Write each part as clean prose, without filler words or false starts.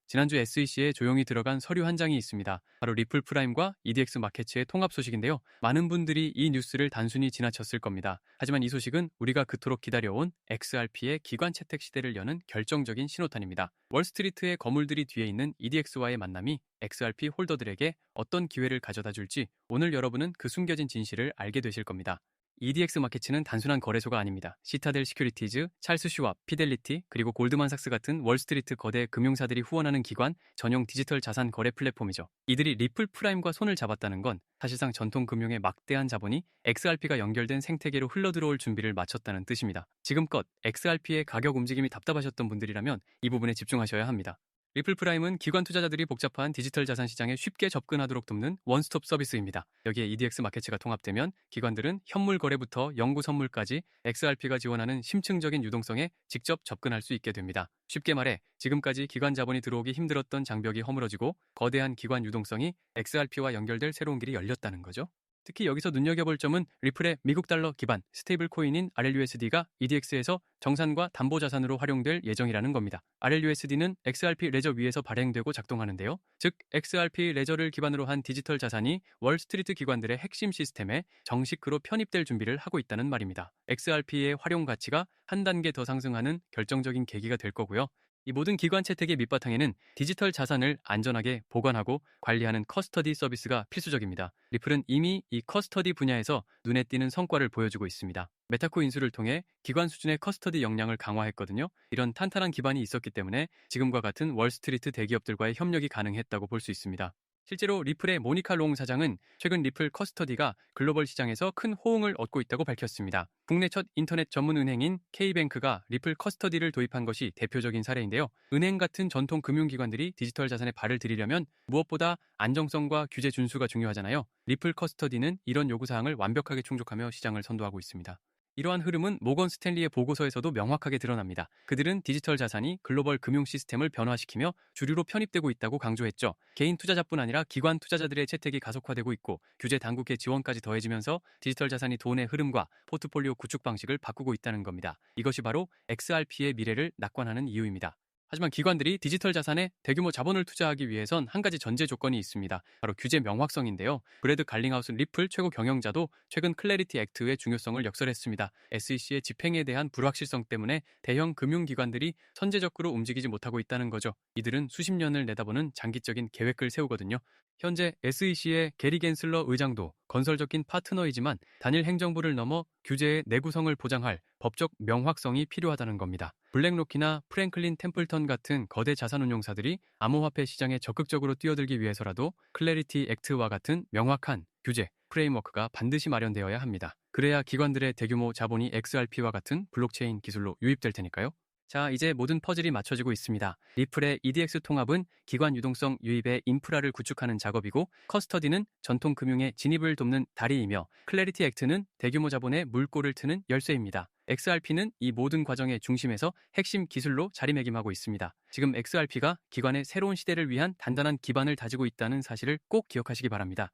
지난주 SEC에 조용히 들어간 서류 한 장이 있습니다. 바로 리플 프라임과 EDX 마켓츠의 통합 소식인데요. 많은 분들이 이 뉴스를 단순히 지나쳤을 겁니다. 하지만 이 소식은 우리가 그토록 기다려온 XRP의 기관 채택 시대를 여는 결정적인 신호탄입니다. 월스트리트의 거물들이 뒤에 있는 EDX와의 만남이 XRP 홀더들에게 어떤 기회를 가져다 줄지 오늘 여러분은 그 숨겨진 진실을 알게 되실 겁니다. EDX 마켓츠는 단순한 거래소가 아닙니다. 시타델 시큐리티즈, 찰스 슈왑, 피델리티, 그리고 골드만삭스 같은 월스트리트 거대 금융사들이 후원하는 기관, 전용 디지털 자산 거래 플랫폼이죠. 이들이 리플 프라임과 손을 잡았다는 건 사실상 전통 금융의 막대한 자본이 XRP가 연결된 생태계로 흘러들어올 준비를 마쳤다는 뜻입니다. 지금껏 XRP의 가격 움직임이 답답하셨던 분들이라면 이 부분에 집중하셔야 합니다. 리플 프라임은 기관 투자자들이 복잡한 디지털 자산 시장에 쉽게 접근하도록 돕는 원스톱 서비스입니다. 여기에 EDX 마켓츠가 통합되면 기관들은 현물 거래부터 영구 선물까지 XRP가 지원하는 심층적인 유동성에 직접 접근할 수 있게 됩니다. 쉽게 말해 지금까지 기관 자본이 들어오기 힘들었던 장벽이 허물어지고 거대한 기관 유동성이 XRP와 연결될 새로운 길이 열렸다는 거죠. 특히 여기서 눈여겨볼 점은 리플의 미국 달러 기반 스테이블 코인인 RLUSD가 EDX에서 정산과 담보 자산으로 활용될 예정이라는 겁니다. RLUSD는 XRP 레저 위에서 발행되고 작동하는데요. 즉 XRP 레저를 기반으로 한 디지털 자산이 월스트리트 기관들의 핵심 시스템에 정식으로 편입될 준비를 하고 있다는 말입니다. XRP의 활용 가치가 한 단계 더 상승하는 결정적인 계기가 될 거고요. 이 모든 기관 채택의 밑바탕에는 디지털 자산을 안전하게 보관하고 관리하는 커스터디 서비스가 필수적입니다. 리플은 이미 이 커스터디 분야에서 눈에 띄는 성과를 보여주고 있습니다. 메타코 인수를 통해 기관 수준의 커스터디 역량을 강화했거든요. 이런 탄탄한 기반이 있었기 때문에 지금과 같은 월스트리트 대기업들과의 협력이 가능했다고 볼 수 있습니다. 실제로 리플의 모니카 롱 사장은 최근 리플 커스터디가 글로벌 시장에서 큰 호응을 얻고 있다고 밝혔습니다. 국내 첫 인터넷 전문 은행인 K뱅크가 리플 커스터디를 도입한 것이 대표적인 사례인데요. 은행 같은 전통 금융기관들이 디지털 자산에 발을 들이려면 무엇보다 안정성과 규제 준수가 중요하잖아요. 리플 커스터디는 이런 요구사항을 완벽하게 충족하며 시장을 선도하고 있습니다. 이러한 흐름은 모건 스탠리의 보고서에서도 명확하게 드러납니다. 그들은 디지털 자산이 글로벌 금융 시스템을 변화시키며 주류로 편입되고 있다고 강조했죠. 개인 투자자뿐 아니라 기관 투자자들의 채택이 가속화되고 있고 규제 당국의 지원까지 더해지면서 디지털 자산이 돈의 흐름과 포트폴리오 구축 방식을 바꾸고 있다는 겁니다. 이것이 바로 XRP의 미래를 낙관하는 이유입니다. 하지만 기관들이 디지털 자산에 대규모 자본을 투자하기 위해선 한 가지 전제 조건이 있습니다. 바로 규제 명확성인데요. 브래드 갈링하우스 리플 최고 경영자도 최근 클래리티 액트의 중요성을 역설했습니다. SEC의 집행에 대한 불확실성 때문에 대형 금융기관들이 선제적으로 움직이지 못하고 있다는 거죠. 이들은 수십 년을 내다보는 장기적인 계획을 세우거든요. 현재 SEC의 게리 겐슬러 의장도 건설적인 파트너이지만 단일 행정부를 넘어 규제의 내구성을 보장할 법적 명확성이 필요하다는 겁니다. 블랙로키나 프랭클린 템플턴 같은 거대 자산운용사들이 암호화폐 시장에 적극적으로 뛰어들기 위해서라도 클래리티 액트와 같은 명확한 규제, 프레임워크가 반드시 마련되어야 합니다. 그래야 기관들의 대규모 자본이 XRP와 같은 블록체인 기술로 유입될 테니까요. 자, 이제 모든 퍼즐이 맞춰지고 있습니다. 리플의 EDX 통합은 기관 유동성 유입의 인프라를 구축하는 작업이고 커스터디는 전통 금융의 진입을 돕는 다리이며 클래리티 액트는 대규모 자본의 물꼬를 트는 열쇠입니다. XRP는 이 모든 과정의 중심에서 핵심 기술로 자리매김하고 있습니다. 지금 XRP가 기관의 새로운 시대를 위한 단단한 기반을 다지고 있다는 사실을 꼭 기억하시기 바랍니다.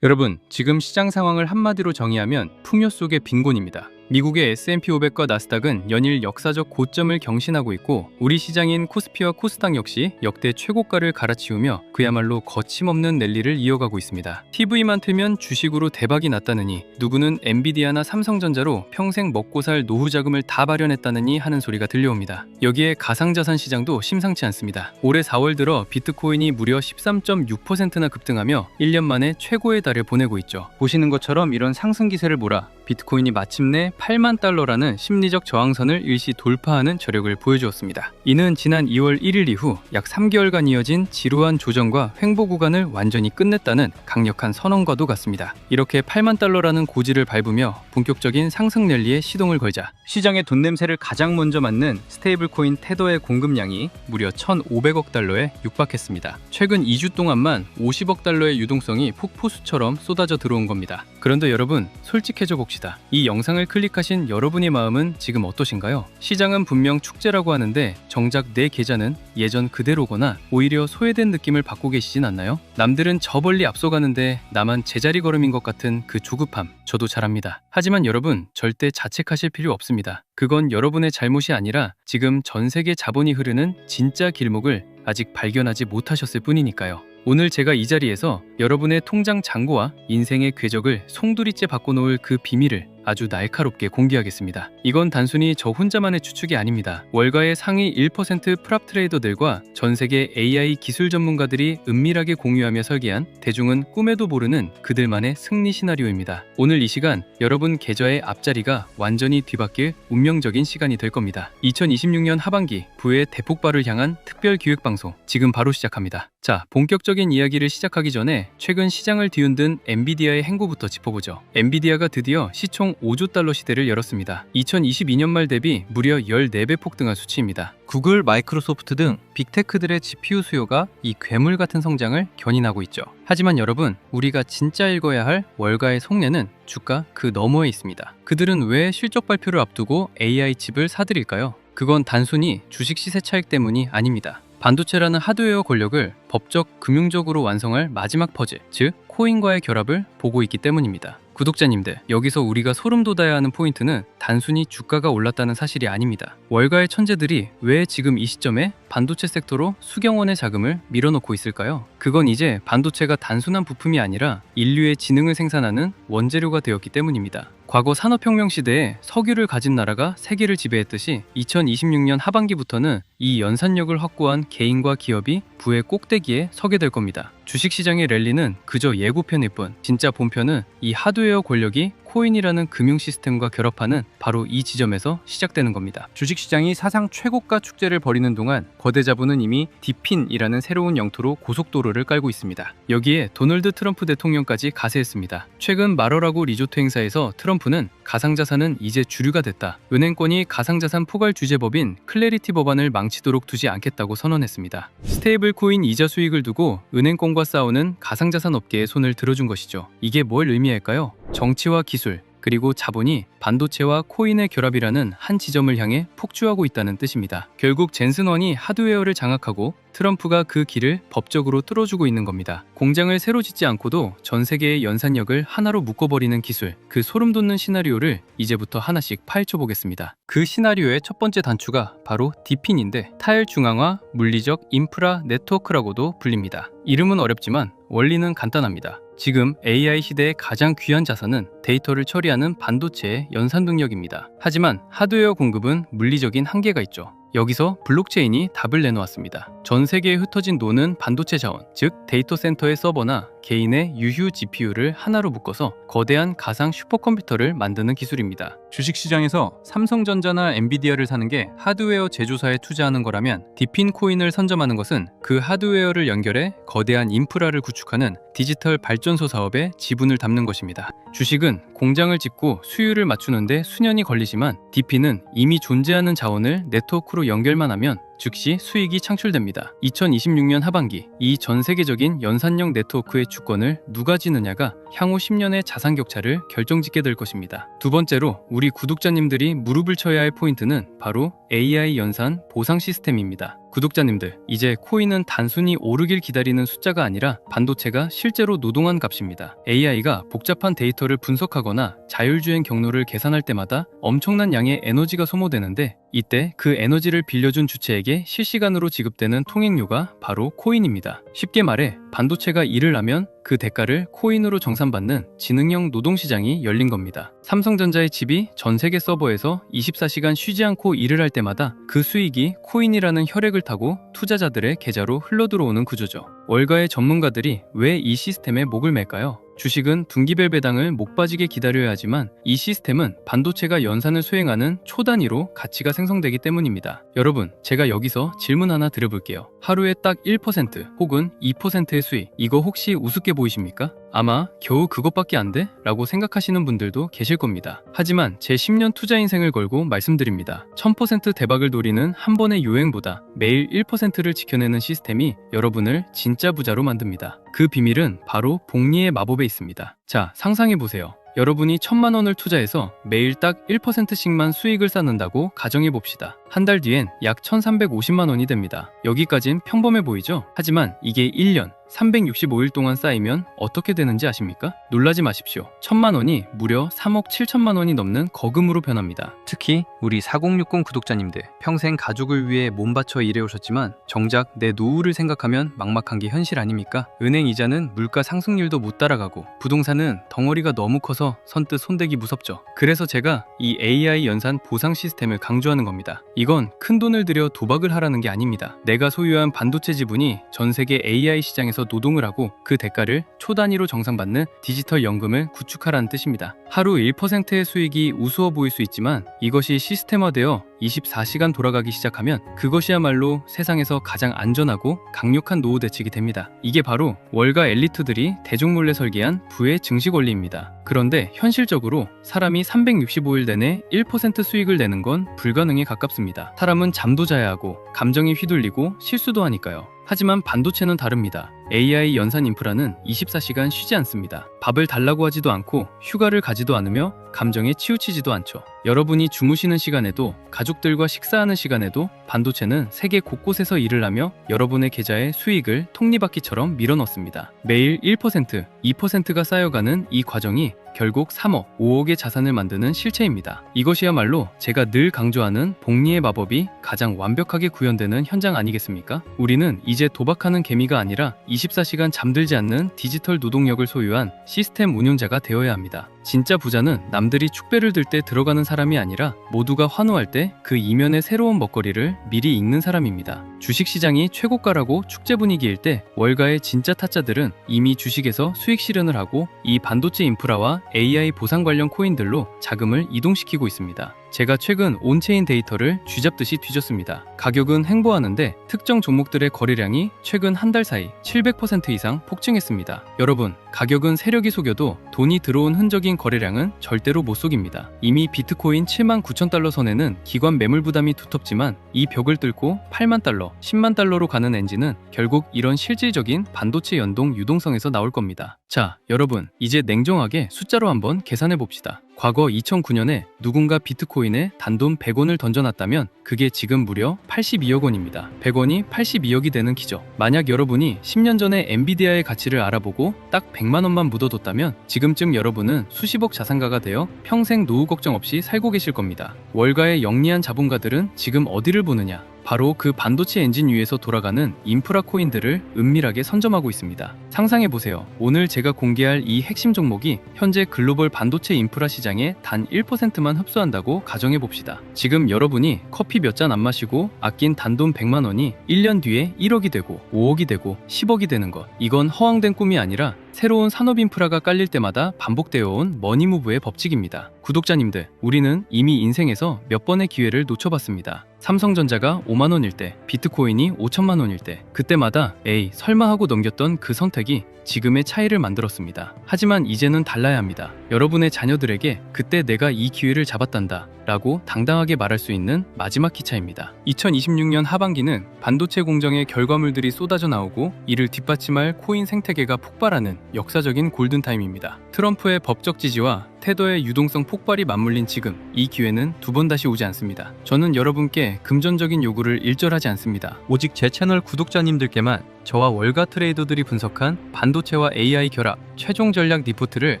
여러분, 지금 시장 상황을 한마디로 정의하면 풍요 속의 빈곤입니다. 미국의 S&P 500과 나스닥은 연일 역사적 고점을 경신하고 있고 우리 시장인 코스피와 코스닥 역시 역대 최고가를 갈아치우며 그야말로 거침없는 랠리를 이어가고 있습니다. TV만 틀면 주식으로 대박이 났다느니 누구는 엔비디아나 삼성전자로 평생 먹고 살 노후 자금을 다 마련했다느니 하는 소리가 들려옵니다. 여기에 가상자산 시장도 심상치 않습니다. 올해 4월 들어 비트코인이 무려 13.6%나 급등하며 1년 만에 최고의 달을 보내고 있죠. 보시는 것처럼 이런 상승 기세를 몰아 비트코인이 마침내 8만 달러라는 심리적 저항선을 일시 돌파하는 저력을 보여주었습니다. 이는 지난 2월 1일 이후 약 3개월간 이어진 지루한 조정과 횡보 구간을 완전히 끝냈다는 강력한 선언과도 같습니다. 이렇게 8만 달러라는 고지를 밟으며 본격적인 상승 랠리에 시동을 걸자 시장의 돈 냄새를 가장 먼저 맡는 스테이블 코인 테더의 공급량이 무려 1,500억 달러에 육박했습니다. 최근 2주 동안만 50억 달러의 유동성이 폭포수처럼 쏟아져 들어온 겁니다. 그런데 여러분, 솔직해져 봅시다. 이 영상을 클릭하신 여러분의 마음은 지금 어떠신가요? 시장은 분명 축제라고 하는데 정작 내 계좌는 예전 그대로거나 오히려 소외된 느낌을 받고 계시진 않나요? 남들은 저 멀리 앞서가는데 나만 제자리 걸음인 것 같은 그 조급함, 저도 잘 압니다. 하지만 여러분, 절대 자책하실 필요 없습니다. 그건 여러분의 잘못이 아니라 지금 전 세계 자본이 흐르는 진짜 길목을 아직 발견하지 못하셨을 뿐이니까요. 오늘 제가 이 자리에서 여러분의 통장 잔고와 인생의 궤적을 송두리째 바꿔놓을 그 비밀을 아주 날카롭게 공개하겠습니다. 이건 단순히 저 혼자만의 추측이 아닙니다. 월가의 상위 1% 프랍 트레이더들과 전 세계 AI 기술 전문가들이 은밀하게 공유하며 설계한 대중은 꿈에도 모르는 그들만의 승리 시나리오입니다. 오늘 이 시간 여러분 계좌의 앞자리가 완전히 뒤바뀔 운명적인 시간이 될 겁니다. 2026년 하반기 부의 대폭발을 향한 특별 기획방송 지금 바로 시작합니다. 자, 본격적인 이야기를 시작하기 전에 최근 시장을 뒤흔든 엔비디아의 행보부터 짚어보죠. 엔비디아가 드디어 시총 5조 달러 시대를 열었습니다. 2022년 말 대비 무려 14배 폭등한 수치입니다. 구글, 마이크로소프트 등 빅테크들의 GPU 수요가 이 괴물 같은 성장을 견인하고 있죠. 하지만 여러분, 우리가 진짜 읽어야 할 월가의 속내는 주가 그 너머에 있습니다. 그들은 왜 실적 발표를 앞두고 AI 칩을 사들일까요? 그건 단순히 주식 시세 차익 때문이 아닙니다. 반도체라는 하드웨어 권력을 법적, 금융적으로 완성할 마지막 퍼즐, 즉 코인과의 결합을 보고 있기 때문입니다. 구독자님들, 여기서 우리가 소름 돋아야 하는 포인트는 단순히 주가가 올랐다는 사실이 아닙니다. 월가의 천재들이 왜 지금 이 시점에 반도체 섹터로 수경원의 자금을 밀어넣고 있을까요? 그건 이제 반도체가 단순한 부품이 아니라 인류의 지능을 생산하는 원재료가 되었기 때문입니다. 과거 산업혁명 시대에 석유를 가진 나라가 세계를 지배했듯이 2026년 하반기부터는 이 연산력을 확보한 개인과 기업이 부의 꼭대기에 서게 될 겁니다. 주식시장의 랠리는 그저 예고편일 뿐, 진짜 본편은 이 하드웨어 권력이 코인이라는 금융 시스템과 결합하는 바로 이 지점에서 시작되는 겁니다. 주식시장이 사상 최고가 축제를 벌이는 동안 거대 자본은 이미 디핀이라는 새로운 영토로 고속도로를 깔고 있습니다. 여기에 도널드 트럼프 대통령까지 가세했습니다. 최근 마러라고 리조트 행사에서 트럼프는 가상자산은 이제 주류가 됐다. 은행권이 가상자산 포괄 규제법인 클래리티 법안을 망치도록 두지 않겠다고 선언했습니다. 스테이블 코인 이자 수익을 두고 은행권과 싸우는 가상자산 업계에 손을 들어준 것이죠. 이게 뭘 의미할까요? 정치와 기술, 그리고 자본이 반도체와 코인의 결합이라는 한 지점을 향해 폭주하고 있다는 뜻입니다. 결국 젠슨1이 하드웨어를 장악하고 트럼프가 그 길을 법적으로 뚫어주고 있는 겁니다. 공장을 새로 짓지 않고도 전 세계의 연산력을 하나로 묶어버리는 기술, 그 소름 돋는 시나리오를 이제부터 하나씩 파헤쳐 보겠습니다. 그 시나리오의 첫 번째 단추가 바로 디핀인데 타일 중앙화 물리적 인프라 네트워크라고도 불립니다. 이름은 어렵지만 원리는 간단합니다. 지금 AI 시대의 가장 귀한 자산은 데이터를 처리하는 반도체의 연산 능력입니다. 하지만 하드웨어 공급은 물리적인 한계가 있죠. 여기서 블록체인이 답을 내놓았습니다. 전 세계에 흩어진 노는 반도체 자원, 즉 데이터 센터의 서버나 개인의 유휴 GPU를 하나로 묶어서 거대한 가상 슈퍼컴퓨터를 만드는 기술입니다. 주식시장에서 삼성전자나 엔비디아를 사는 게 하드웨어 제조사에 투자하는 거라면 디핀 코인을 선점하는 것은 그 하드웨어를 연결해 거대한 인프라를 구축하는 디지털 발전소 사업에 지분을 담는 것입니다. 주식은 공장을 짓고 수율을 맞추는데 수년이 걸리지만 디핀은 이미 존재하는 자원을 네트워크로 연결만 하면 즉시 수익이 창출됩니다. 2026년 하반기 이 전 세계적인 연산력 네트워크의 주권을 누가 지느냐가 향후 10년의 자산 격차를 결정짓게 될 것입니다. 두 번째로 우리 구독자님들이 무릎을 쳐야 할 포인트는 바로 AI 연산 보상 시스템입니다. 구독자님들, 이제 코인은 단순히 오르길 기다리는 숫자가 아니라 반도체가 실제로 노동한 값입니다. AI가 복잡한 데이터를 분석하거나 자율주행 경로를 계산할 때마다 엄청난 양의 에너지가 소모되는데 이때 그 에너지를 빌려준 주체에게 실시간으로 지급되는 통행료가 바로 코인입니다. 쉽게 말해 반도체가 일을 하면 그 대가를 코인으로 정산받는 지능형 노동시장이 열린 겁니다. 삼성전자의 칩이 전 세계 서버에서 24시간 쉬지 않고 일을 할 때마다 그 수익이 코인이라는 혈액을 타고 투자자들의 계좌로 흘러들어오는 구조죠. 월가의 전문가들이 왜 이 시스템에 목을 맬까요? 주식은 분기별 배당을 목 빠지게 기다려야 하지만 이 시스템은 반도체가 연산을 수행하는 초단위로 가치가 생성되기 때문입니다. 여러분, 제가 여기서 질문 하나 드려볼게요. 하루에 딱 1% 혹은 2%의 수익, 이거 혹시 우습게 보이십니까? 아마 겨우 그것밖에 안 돼? 라고 생각하시는 분들도 계실 겁니다. 하지만 제 10년 투자 인생을 걸고 말씀드립니다. 1000% 대박을 노리는 한 번의 요행보다 매일 1%를 지켜내는 시스템이 여러분을 진짜 부자로 만듭니다. 그 비밀은 바로 복리의 마법에 있습니다. 자, 상상해보세요. 여러분이 1000만 원을 투자해서 매일 딱 1%씩만 수익을 쌓는다고 가정해봅시다. 한 달 뒤엔 약 1,350만 원이 됩니다. 여기까진 평범해 보이죠? 하지만 이게 1년 365일 동안 쌓이면 어떻게 되는지 아십니까? 놀라지 마십시오. 1,000만 원이 무려 3억 7천만 원이 넘는 거금으로 변합니다. 특히 우리 4060 구독자님들, 평생 가족을 위해 몸 바쳐 일해오셨지만 정작 내 노후를 생각하면 막막한 게 현실 아닙니까? 은행 이자는 물가 상승률도 못 따라가고 부동산은 덩어리가 너무 커서 선뜻 손대기 무섭죠. 그래서 제가 이 AI 연산 보상 시스템을 강조하는 겁니다. 이건 큰 돈을 들여 도박을 하라는 게 아닙니다. 내가 소유한 반도체 지분이 전 세계 AI 시장에서 노동을 하고 그 대가를 초 단위로 정산받는 디지털 연금을 구축하라는 뜻입니다. 하루 1%의 수익이 우스워 보일 수 있지만 이것이 시스템화되어 24시간 돌아가기 시작하면 그것이야말로 세상에서 가장 안전하고 강력한 노후 대책이 됩니다. 이게 바로 월가 엘리트들이 대중몰래 설계한 부의 증식 원리입니다. 그런데 현실적으로 사람이 365일 내내 1% 수익을 내는 건 불가능에 가깝습니다. 사람은 잠도 자야 하고 감정이 휘둘리고 실수도 하니까요. 하지만 반도체는 다릅니다. AI 연산 인프라는 24시간 쉬지 않습니다. 밥을 달라고 하지도 않고 휴가를 가지도 않으며 감정에 치우치지도 않죠. 여러분이 주무시는 시간에도 가족들과 식사하는 시간에도 반도체는 세계 곳곳에서 일을 하며 여러분의 계좌에 수익을 톱니바퀴처럼 밀어넣습니다. 매일 1%, 2%가 쌓여가는 이 과정이 결국 3억, 5억의 자산을 만드는 실체입니다. 이것이야말로 제가 늘 강조하는 복리의 마법이 가장 완벽하게 구현되는 현장 아니겠습니까? 우리는 이제 도박하는 개미가 아니라 24시간 잠들지 않는 디지털 노동력을 소유한 시스템 운용자가 되어야 합니다. 진짜 부자는 남들이 축배를 들 때 들어가는 사람이 아니라 모두가 환호할 때 그 이면의 새로운 먹거리를 미리 읽는 사람입니다. 주식시장이 최고가라고 축제 분위기일 때 월가의 진짜 타짜들은 이미 주식에서 수익 실현을 하고 이 반도체 인프라와 AI 보상 관련 코인들로 자금을 이동시키고 있습니다. 제가 최근 온체인 데이터를 쥐잡듯이 뒤졌습니다. 가격은 횡보하는데 특정 종목들의 거래량이 최근 한 달 사이 700% 이상 폭증했습니다. 여러분, 가격은 세력이 속여도 돈이 들어온 흔적인 거래량은 절대로 못 속입니다. 이미 비트코인 79,000달러 선에는 기관 매물 부담이 두텁지만 이 벽을 뚫고 8만 달러, 10만 달러로 가는 엔진은 결국 이런 실질적인 반도체 연동 유동성에서 나올 겁니다. 자, 여러분, 이제 냉정하게 숫자로 한번 계산해 봅시다. 과거 2009년에 누군가 비트코인에 단돈 100원을 던져놨다면 그게 지금 무려 82억 원입니다. 100원이 82억이 되는 기적. 만약 여러분이 10년 전에 엔비디아의 가치를 알아보고 딱 100만 원만 묻어뒀다면 지금쯤 여러분은 수십억 자산가가 되어 평생 노후 걱정 없이 살고 계실 겁니다. 월가의 영리한 자본가들은 지금 어디를 보느냐? 바로 그 반도체 엔진 위에서 돌아가는 인프라 코인들을 은밀하게 선점하고 있습니다. 상상해보세요. 오늘 제가 공개할 이 핵심 종목이 현재 글로벌 반도체 인프라 시장의 단 1%만 흡수한다고 가정해봅시다. 지금 여러분이 커피 몇 잔 안 마시고 아낀 단돈 100만 원이 1년 뒤에 1억이 되고 5억이 되고 10억이 되는 것. 이건 허황된 꿈이 아니라 새로운 산업 인프라가 깔릴 때마다 반복되어 온 머니무브의 법칙입니다. 구독자님들, 우리는 이미 인생에서 몇 번의 기회를 놓쳐봤습니다. 삼성전자가 5만 원일 때, 비트코인이 5천만 원일 때, 그때마다 에이 설마 하고 넘겼던 그 선택이 지금의 차이를 만들었습니다. 하지만 이제는 달라야 합니다. 여러분의 자녀들에게 그때 내가 이 기회를 잡았단다 라고 당당하게 말할 수 있는 마지막 기차입니다. 2026년 하반기는 반도체 공정의 결과물들이 쏟아져 나오고 이를 뒷받침할 코인 생태계가 폭발하는 역사적인 골든타임입니다. 트럼프의 법적 지지와 테더의 유동성 폭발이 맞물린 지금, 이 기회는 두 번 다시 오지 않습니다. 저는 여러분께 금전적인 요구를 일절하지 않습니다. 오직 제 채널 구독자님들께만 저와 월가 트레이더들이 분석한 반도체와 AI 결합 최종 전략 리포트를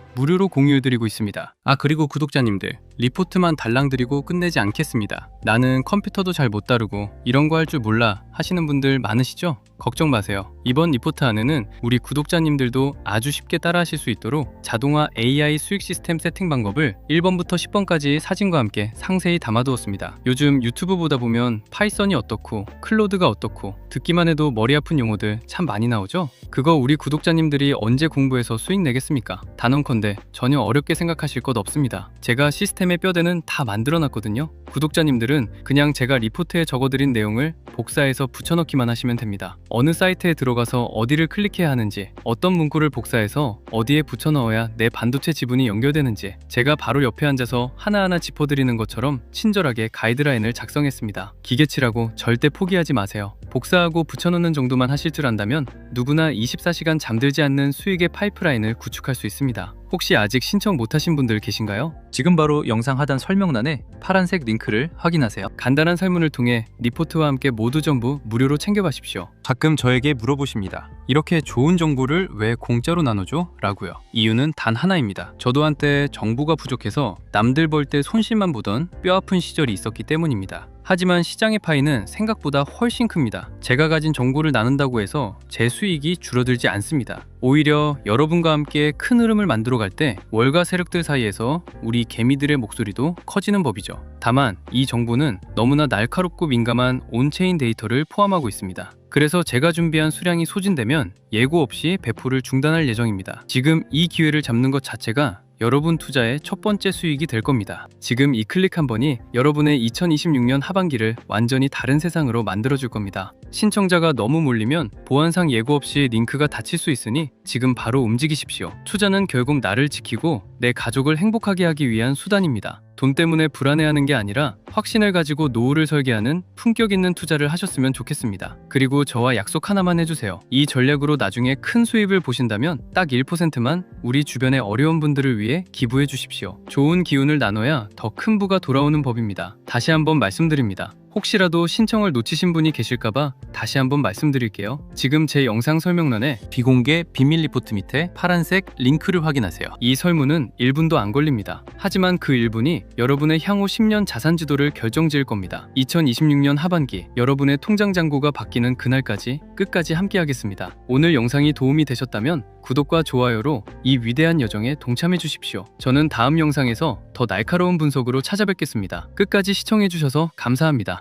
무료로 공유해드리고 있습니다. 그리고 구독자님들, 리포트만 달랑드리고 끝내지 않겠습니다. 나는 컴퓨터도 잘 못 다루고 이런 거 할 줄 몰라 하시는 분들 많으시죠? 걱정 마세요. 이번 리포트 안에는 우리 구독자님들도 아주 쉽게 따라하실 수 있도록 자동화 AI 수익 시스템 세팅 방법을 1번부터 10번까지 사진과 함께 상세히 담아두었습니다. 요즘 유튜브 보다 보면 파이썬이 어떻고 클로드가 어떻고 듣기만 해도 머리 아픈 용어들 참 많이 나오죠? 그거 우리 구독자님들이 언제 공부해서 수익 내겠습니까? 단언컨대 전혀 어렵게 생각하실 것 없습니다. 제가 시스템의 뼈대는 다 만들어놨거든요. 구독자님들은 그냥 제가 리포트에 적어드린 내용을 복사해서 붙여넣기만 하시면 됩니다. 어느 사이트에 들어가서 어디를 클릭해야 하는지, 어떤 문구를 복사해서 어디에 붙여넣어야 내 반도체 지분이 연결되는지 제가 바로 옆에 앉아서 하나하나 짚어드리는 것처럼 친절하게 가이드라인을 작성했습니다. 기계치라고 절대 포기하지 마세요. 복사하고 붙여넣는 정도만 하실 줄 안다면 누구나 24시간 잠들지 않는 수익의 파이프라인을 구축할 수 있습니다. 혹시 아직 신청 못하신 분들 계신가요? 지금 바로 영상 하단 설명란에 파란색 링크를 확인하세요. 간단한 설문을 통해 리포트와 함께 모두 전부 무료로 챙겨가십시오. 가끔 저에게 물어보십니다. 이렇게 좋은 정보를 왜 공짜로 나눠줘? 라고요. 이유는 단 하나입니다. 저도 한때 정보가 부족해서 남들 벌 때 손실만 보던 뼈아픈 시절이 있었기 때문입니다. 하지만 시장의 파이는 생각보다 훨씬 큽니다. 제가 가진 정보를 나눈다고 해서 제 수익이 줄어들지 않습니다. 오히려 여러분과 함께 큰 흐름을 만들어 갈 때 월가 세력들 사이에서 우리 개미들의 목소리도 커지는 법이죠. 다만 이 정보는 너무나 날카롭고 민감한 온체인 데이터를 포함하고 있습니다. 그래서 제가 준비한 수량이 소진되면 예고 없이 배포를 중단할 예정입니다. 지금 이 기회를 잡는 것 자체가 여러분 투자의 첫 번째 수익이 될 겁니다. 지금 이 클릭 한 번이 여러분의 2026년 하반기를 완전히 다른 세상으로 만들어줄 겁니다. 신청자가 너무 몰리면 보안상 예고 없이 링크가 닫힐 수 있으니 지금 바로 움직이십시오. 투자는 결국 나를 지키고 내 가족을 행복하게 하기 위한 수단입니다. 돈 때문에 불안해하는 게 아니라 확신을 가지고 노후를 설계하는 품격 있는 투자를 하셨으면 좋겠습니다. 그리고 저와 약속 하나만 해주세요. 이 전략으로 나중에 큰 수입을 보신다면 딱 1%만 우리 주변의 어려운 분들을 위해 기부해 주십시오. 좋은 기운을 나눠야 더 큰 부가 돌아오는 법입니다. 다시 한번 말씀드립니다. 혹시라도 신청을 놓치신 분이 계실까봐 다시 한번 말씀드릴게요. 지금 제 영상 설명란에 비공개 비밀 리포트 밑에 파란색 링크를 확인하세요. 이 설문은 1분도 안 걸립니다. 하지만 그 1분이 여러분의 향후 10년 자산 지도를 결정지을 겁니다. 2026년 하반기 여러분의 통장 잔고가 바뀌는 그날까지 끝까지 함께하겠습니다. 오늘 영상이 도움이 되셨다면 구독과 좋아요로 이 위대한 여정에 동참해 주십시오. 저는 다음 영상에서 더 날카로운 분석으로 찾아뵙겠습니다. 끝까지 시청해 주셔서 감사합니다.